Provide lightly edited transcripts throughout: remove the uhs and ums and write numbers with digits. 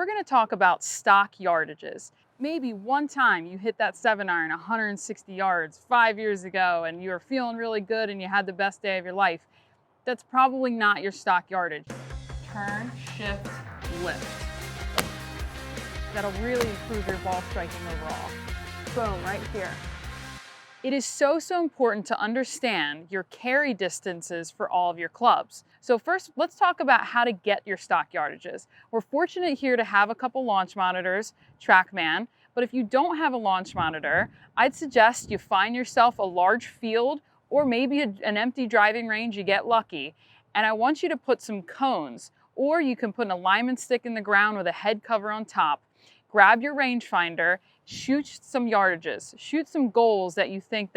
we're going to talk about stock yardages. Maybe one time you hit that 7-iron 160 yards 5 years ago and you were feeling really good and you had the best day of your life. That's probably not your stock yardage. Turn, shift, lift. That'll really improve your ball striking overall. Boom, right here. It is so important to understand your carry distances for all of your clubs. So first, let's talk about how to get your stock yardages. We're fortunate here to have a couple launch monitors, TrackMan, but if you don't have a launch monitor, I'd suggest you find yourself a large field or maybe an empty driving range, you get lucky, and I want you to put some cones, or you can put an alignment stick in the ground with a head cover on top. Grab your rangefinder, shoot some yardages, shoot some goals that you think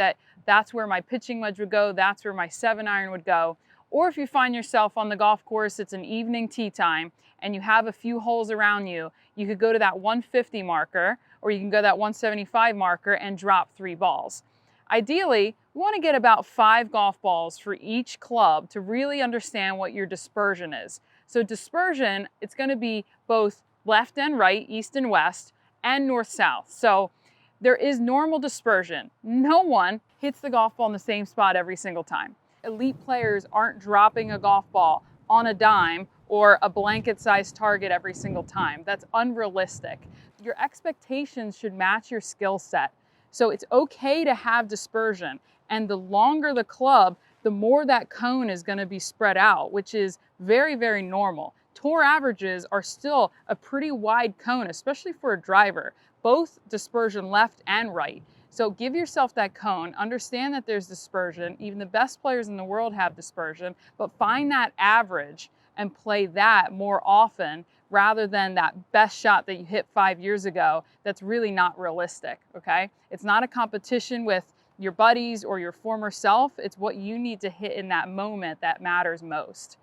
that's where my pitching wedge would go, that's where my 7-iron would go. Or if you find yourself on the golf course, it's an evening tee time, and you have a few holes around you, you could go to that 150 marker, or you can go to that 175 marker and drop 3 balls. Ideally, we want to get about 5 golf balls for each club to really understand what your dispersion is. So dispersion, it's going to be both left and right, east and west, and north-south. So there is normal dispersion. No one hits the golf ball in the same spot every single time. Elite players aren't dropping a golf ball on a dime or a blanket-sized target every single time. That's unrealistic. Your expectations should match your skill set. So it's okay to have dispersion, and the longer the club, the more that cone is going to be spread out, which is very normal. Tour averages are still a pretty wide cone, especially for a driver, both dispersion left and right. So give yourself that cone, understand that there's dispersion. Even the best players in the world have dispersion, but find that average and play that more often rather than that best shot that you hit 5 years ago that's really not realistic, okay? It's not a competition with your buddies or your former self. It's what you need to hit in that moment that matters most.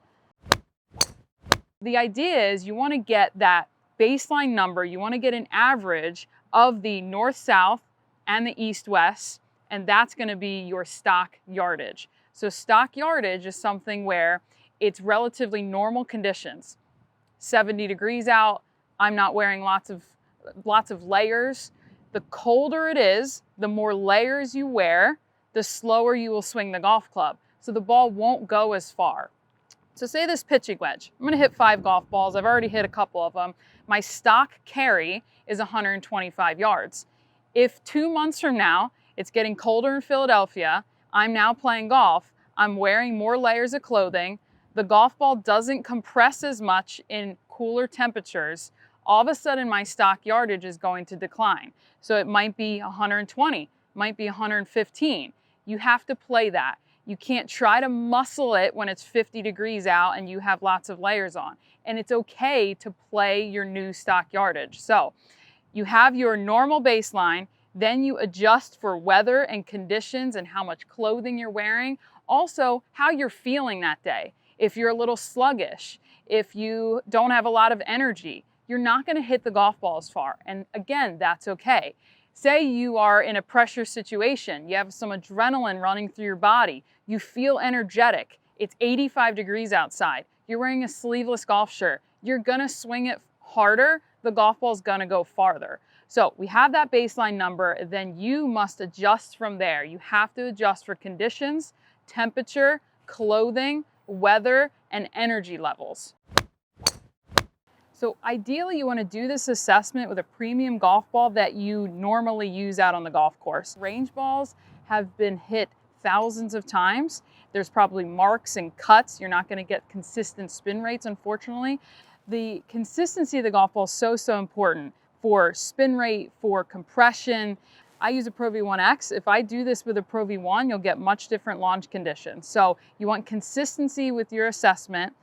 The idea is you want to get that baseline number, you want to get an average of the north-south and the east-west, and that's going to be your stock yardage. So stock yardage is something where it's relatively normal conditions. 70 degrees out, I'm not wearing lots of layers. The colder it is, the more layers you wear, the slower you will swing the golf club. So the ball won't go as far. So say this pitching wedge. I'm going to hit 5 golf balls. I've already hit a couple of them. My stock carry is 125 yards. If 2 months from now, it's getting colder in Philadelphia, I'm now playing golf, I'm wearing more layers of clothing, the golf ball doesn't compress as much in cooler temperatures, all of a sudden my stock yardage is going to decline. So it might be 120, might be 115. You have to play that. You can't try to muscle it when it's 50 degrees out and you have lots of layers on. And it's okay to play your new stock yardage. So you have your normal baseline, then you adjust for weather and conditions and how much clothing you're wearing. Also, how you're feeling that day. If you're a little sluggish, if you don't have a lot of energy, you're not going to hit the golf ball as far. And again, that's okay. Say you are in a pressure situation, you have some adrenaline running through your body, you feel energetic, it's 85 degrees outside, you're wearing a sleeveless golf shirt, you're gonna swing it harder, the golf ball's gonna go farther. So we have that baseline number, then you must adjust from there. You have to adjust for conditions, temperature, clothing, weather, and energy levels. So ideally you want to do this assessment with a premium golf ball that you normally use out on the golf course. Range balls have been hit thousands of times. There's probably marks and cuts. You're not going to get consistent spin rates, unfortunately. The consistency of the golf ball is so important for spin rate, for compression. I use a Pro V1X. If I do this with a Pro V1, you'll get much different launch conditions. So you want consistency with your assessment.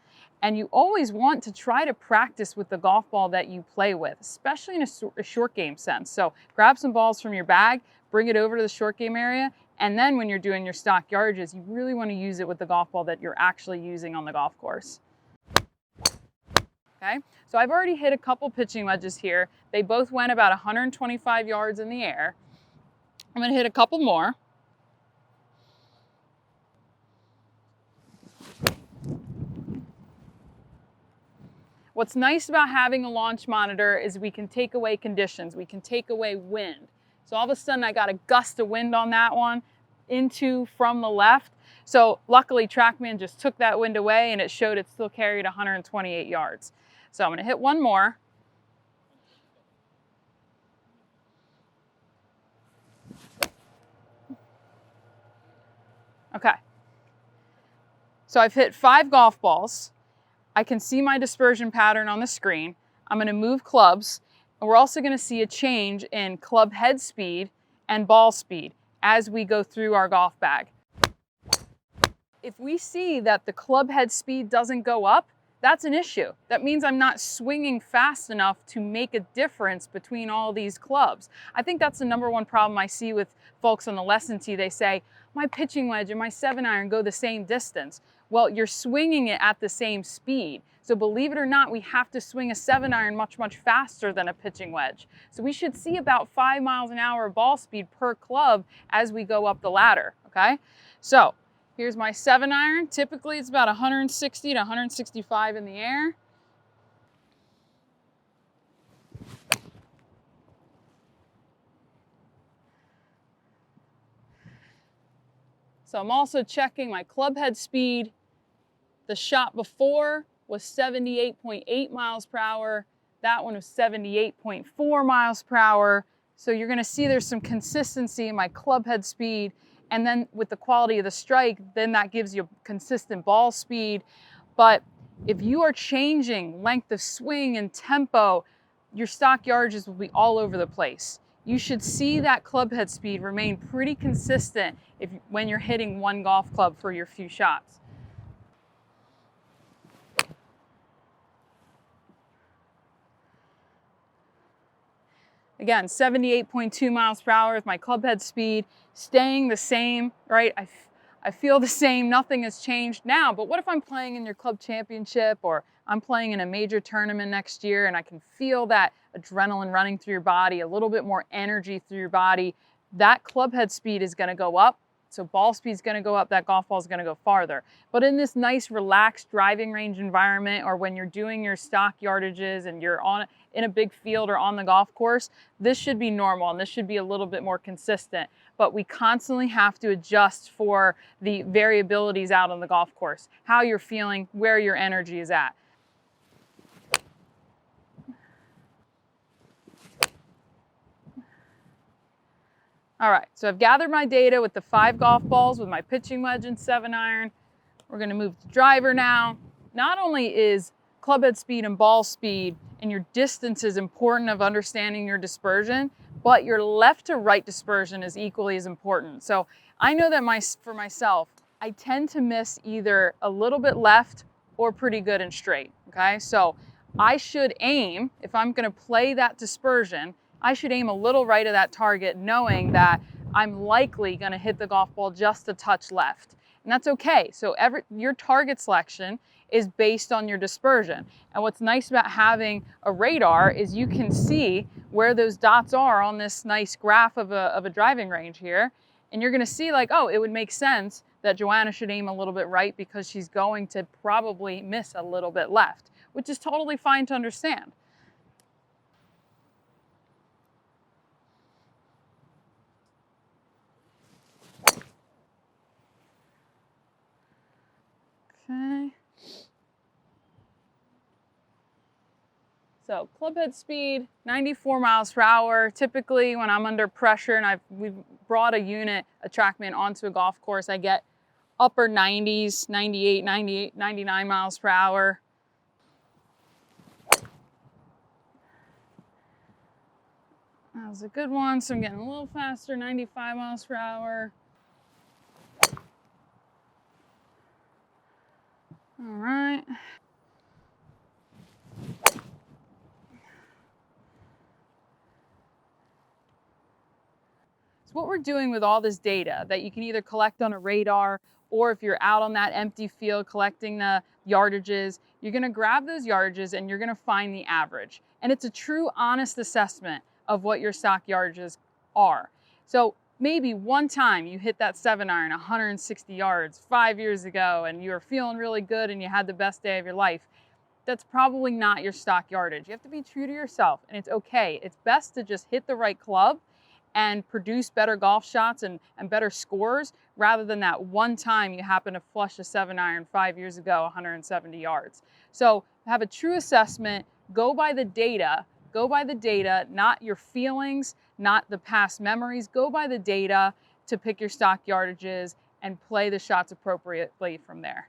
And you always want to try to practice with the golf ball that you play with, especially in a short game sense. So grab some balls from your bag, bring it over to the short game area, and then when you're doing your stock yardages, you really want to use it with the golf ball that you're actually using on the golf course. Okay, so I've already hit a couple pitching wedges here. They both went about 125 yards in the air. I'm going to hit a couple more. What's nice about having a launch monitor is we can take away conditions. We can take away wind. So all of a sudden I got a gust of wind on that one from the left. So luckily TrackMan just took that wind away and it showed it still carried 128 yards. So I'm gonna hit one more. Okay. So I've hit 5 golf balls. I can see my dispersion pattern on the screen. I'm gonna move clubs, and we're also gonna see a change in club head speed and ball speed as we go through our golf bag. If we see that the club head speed doesn't go up, that's an issue. That means I'm not swinging fast enough to make a difference between all these clubs. I think that's the #1 problem I see with folks on the lesson tee. They say, my pitching wedge and my 7-iron go the same distance. Well, you're swinging it at the same speed. So believe it or not, we have to swing a 7-iron much, much faster than a pitching wedge. So we should see about 5 miles an hour ball speed per club as we go up the ladder, okay? So here's my 7-iron. Typically it's about 160 to 165 in the air. So I'm also checking my club head speed. The shot before was 78.8 miles per hour. That one was 78.4 miles per hour. So you're gonna see there's some consistency in my club head speed. And then with the quality of the strike, then that gives you consistent ball speed. But if you are changing length of swing and tempo, your stock yardages will be all over the place. You should see that club head speed remain pretty consistent when you're hitting one golf club for your few shots. Again, 78.2 miles per hour with my club head speed, staying the same, right? I feel the same, nothing has changed now, but what if I'm playing in your club championship or I'm playing in a major tournament next year and I can feel that adrenaline running through your body, a little bit more energy through your body, that club head speed is gonna go up. So ball speed is gonna go up, that golf ball is gonna go farther. But in this nice relaxed driving range environment, or when you're doing your stock yardages and you're in a big field or on the golf course, this should be normal and this should be a little bit more consistent. But we constantly have to adjust for the variabilities out on the golf course, how you're feeling, where your energy is at. All right, so I've gathered my data with the 5 golf balls with my pitching wedge and 7-iron. We're gonna move to driver now. Not only is club head speed and ball speed and your distance is important of understanding your dispersion, but your left to right dispersion is equally as important. So I know that for myself, I tend to miss either a little bit left or pretty good and straight, okay? So I should aim, if I'm gonna play that dispersion, I should aim a little right of that target knowing that I'm likely gonna hit the golf ball just a touch left. And that's okay. So your target selection is based on your dispersion. And what's nice about having a radar is you can see where those dots are on this nice graph of a driving range here. And you're gonna see like, oh, it would make sense that Joanna should aim a little bit right because she's going to probably miss a little bit left, which is totally fine to understand. Okay. So club head speed, 94 miles per hour. Typically when I'm under pressure and we've brought a unit, a TrackMan onto a golf course, I get upper 90s, 98, 98, 99 miles per hour. That was a good one. So I'm getting a little faster, 95 miles per hour. All right. So what we're doing with all this data that you can either collect on a radar, or if you're out on that empty field collecting the yardages, you're gonna grab those yardages and you're gonna find the average. And it's a true honest assessment of what your stock yardages are. So maybe one time you hit that 7-iron 160 yards 5 years ago and you were feeling really good and you had the best day of your life. that's probably not your stock yardage. You have to be true to yourself, and it's okay. It's best to just hit the right club and produce better golf shots and better scores rather than that one time you happen to flush a 7-iron 5 years ago 170 yards. So have a true assessment, go by the data, not your feelings, not the past memories, go by the data to pick your stock yardages and play the shots appropriately from there.